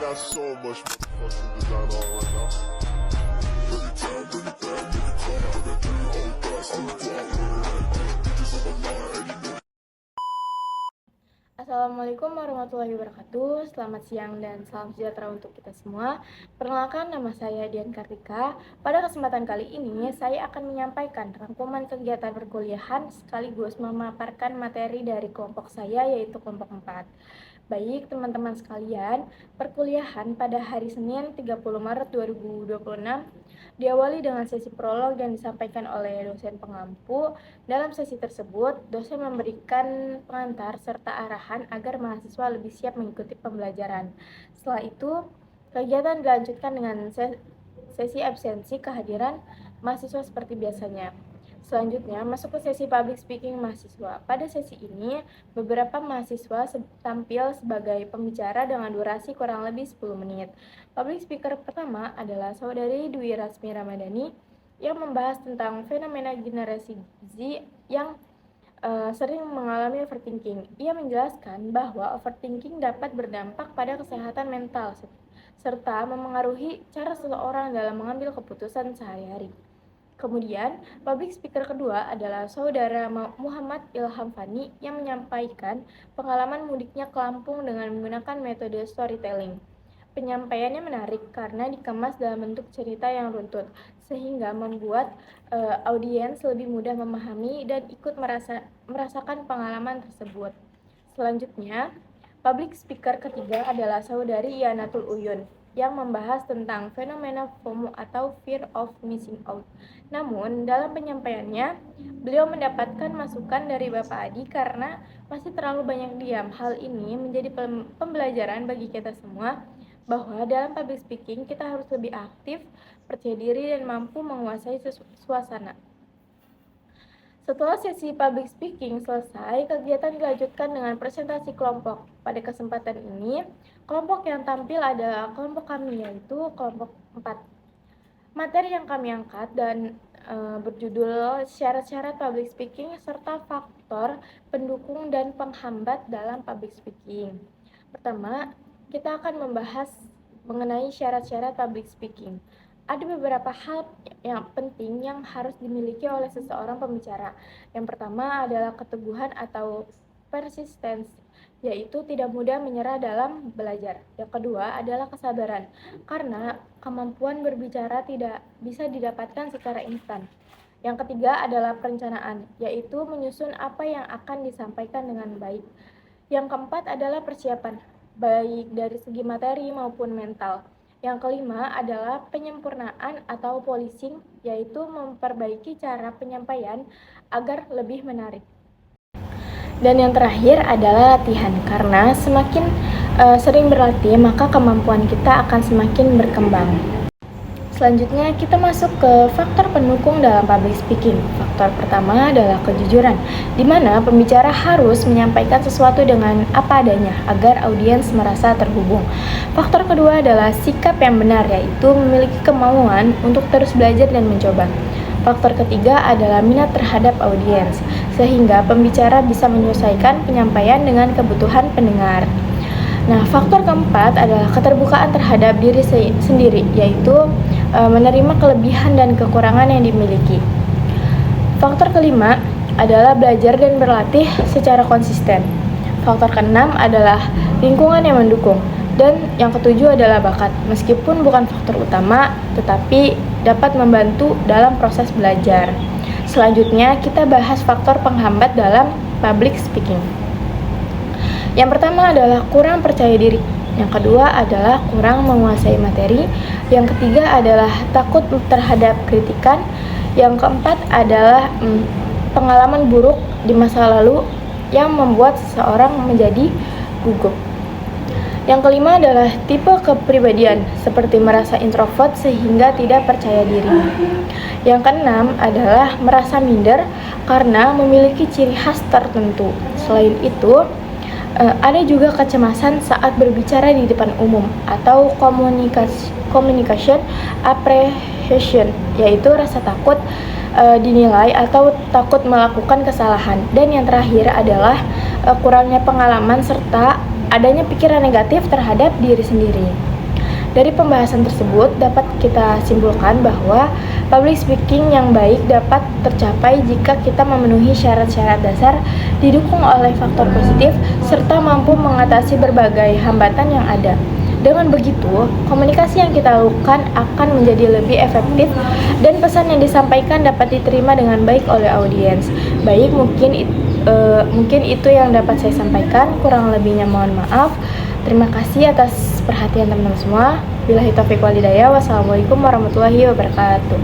got so much motherfucking design on right now. Every time, bring it back, nigga, come out that thing, hold fast, I'm the guap, bitches on my line, and you know. Assalamualaikum warahmatullahi wabarakatuh. Selamat siang dan salam sejahtera untuk kita semua. Perkenalkan, nama saya Dian Kartika. Pada kesempatan kali ini, saya akan menyampaikan rangkuman kegiatan perkuliahan sekaligus memaparkan materi dari kelompok saya, yaitu kelompok 4. Baik teman-teman sekalian, perkuliahan pada hari Senin 30 Maret 2026 diawali dengan sesi prolog yang disampaikan oleh dosen pengampu. Dalam sesi tersebut, dosen memberikan pengantar serta arahan agar mahasiswa lebih siap mengikuti pembelajaran. Setelah itu, kegiatan dilanjutkan dengan sesi absensi kehadiran mahasiswa seperti biasanya. Selanjutnya, masuk ke sesi public speaking mahasiswa. Pada sesi ini, beberapa mahasiswa tampil sebagai pembicara dengan durasi kurang lebih 10 menit. Public speaker pertama adalah Saudari Dwi Rasmi Ramadhani yang membahas tentang fenomena generasi Z yang sering mengalami overthinking. Ia menjelaskan bahwa overthinking dapat berdampak pada kesehatan mental serta memengaruhi cara seseorang dalam mengambil keputusan sehari-hari. Kemudian, public speaker kedua adalah Saudara Muhammad Ilham Fani yang menyampaikan pengalaman mudiknya ke Lampung dengan menggunakan metode storytelling. Penyampaiannya menarik karena dikemas dalam bentuk cerita yang runtut, sehingga membuat audiens lebih mudah memahami dan ikut merasakan pengalaman tersebut. Selanjutnya, public speaker ketiga adalah Saudari Yanatul Uyun yang membahas tentang fenomena FOMO atau Fear of Missing Out. Namun, dalam penyampaiannya, beliau mendapatkan masukan dari Bapak Adi karena masih terlalu banyak diam. Hal ini menjadi pembelajaran bagi kita semua bahwa dalam public speaking kita harus lebih aktif, percaya diri, dan mampu menguasai suasana. Setelah sesi public speaking selesai, kegiatan dilanjutkan dengan presentasi kelompok. Pada kesempatan ini, kelompok yang tampil adalah kelompok kami, yaitu kelompok 4. Materi yang kami angkat dan berjudul syarat-syarat public speaking serta faktor pendukung dan penghambat dalam public speaking. Pertama, kita akan membahas mengenai syarat-syarat public speaking. Ada beberapa hal yang penting yang harus dimiliki oleh seseorang pembicara. Yang pertama adalah keteguhan atau persistence, yaitu tidak mudah menyerah dalam belajar. Yang kedua adalah kesabaran, karena kemampuan berbicara tidak bisa didapatkan secara instan. Yang ketiga adalah perencanaan, yaitu menyusun apa yang akan disampaikan dengan baik. Yang keempat adalah persiapan, baik dari segi materi maupun mental. Yang kelima adalah penyempurnaan atau polishing, yaitu memperbaiki cara penyampaian agar lebih menarik. Dan yang terakhir adalah latihan, karena semakin sering berlatih, maka kemampuan kita akan semakin berkembang. Selanjutnya, kita masuk ke faktor pendukung dalam public speaking. Faktor pertama adalah kejujuran, di mana pembicara harus menyampaikan sesuatu dengan apa adanya agar audiens merasa terhubung. Faktor kedua adalah sikap yang benar, yaitu memiliki kemauan untuk terus belajar dan mencoba. Faktor ketiga adalah minat terhadap audiens, sehingga pembicara bisa menyesuaikan penyampaian dengan kebutuhan pendengar. Nah, faktor keempat adalah keterbukaan terhadap diri sendiri, yaitu menerima kelebihan dan kekurangan yang dimiliki. Faktor kelima adalah belajar dan berlatih secara konsisten. Faktor keenam adalah lingkungan yang mendukung. Dan yang ketujuh adalah bakat, meskipun bukan faktor utama, tetapi dapat membantu dalam proses belajar. Selanjutnya, kita bahas faktor penghambat dalam public speaking. Yang pertama adalah kurang percaya diri. Yang kedua adalah kurang menguasai materi. Yang ketiga adalah takut terhadap kritikan. Yang keempat adalah pengalaman buruk di masa lalu yang membuat seseorang menjadi gugup. Yang kelima adalah tipe kepribadian, seperti merasa introvert sehingga tidak percaya diri. Yang keenam adalah merasa minder karena memiliki ciri khas tertentu. Selain itu, ada juga kecemasan saat berbicara di depan umum atau communication apprehension, yaitu rasa takut dinilai atau takut melakukan kesalahan. Dan yang terakhir adalah kurangnya pengalaman serta adanya pikiran negatif terhadap diri sendiri. Dari pembahasan tersebut dapat kita simpulkan bahwa public speaking yang baik dapat tercapai jika kita memenuhi syarat-syarat dasar, didukung oleh faktor positif, serta mampu mengatasi berbagai hambatan yang ada. Dengan begitu, komunikasi yang kita lakukan akan menjadi lebih efektif dan pesan yang disampaikan dapat diterima dengan baik oleh audiens. Baik, mungkin itu yang dapat saya sampaikan. Kurang lebihnya mohon maaf. Terima kasih atas perhatian teman-teman semua. Billahi taufiq wal hidayah. Wassalamualaikum warahmatullahi wabarakatuh.